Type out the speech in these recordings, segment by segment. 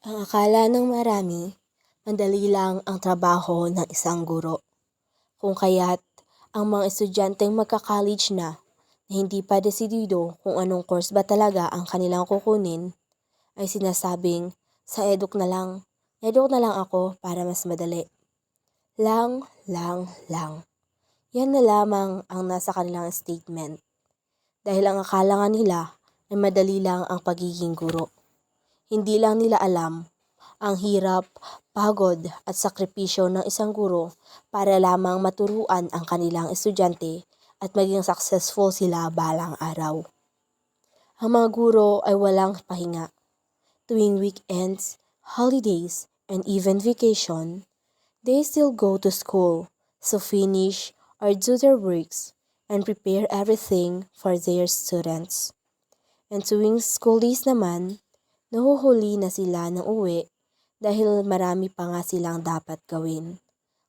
Ang akala ng marami, madali lang ang trabaho ng isang guro. Kung kaya't ang mga estudyanteng magka-college na hindi pa desidido kung anong course ba talaga ang kanilang kukunin, ay sinasabing sa eduk na lang ako para mas madali. Lang. Yan na lamang ang nasa kanilang statement. Dahil ang akala nga nila ay madali lang ang pagiging guro. Hindi lang nila alam ang hirap, pagod at sakripisyo ng isang guro para lamang maturuan ang kanilang estudyante at maging successful sila balang araw. Ang mga guro ay walang pahinga. Tuwing weekends, holidays, and even vacation, they still go to school to finish or do their works and prepare everything for their students. And tuwing school days naman, nahuhuli na sila ng uwi dahil marami pa nga silang dapat gawin.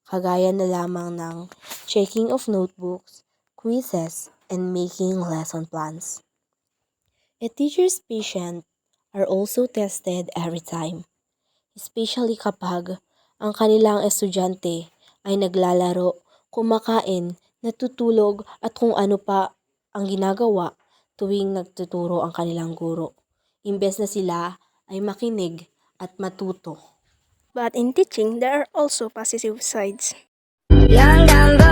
Kagaya na lamang ng checking of notebooks, quizzes, and making lesson plans. A teacher's patience are also tested every time, especially kapag ang kanilang estudyante ay naglalaro, kumakain, natutulog at kung ano pa ang ginagawa tuwing nagtuturo ang kanilang guro. Imbes na sila ay makinig at matuto. But in teaching, there are also positive sides. Young and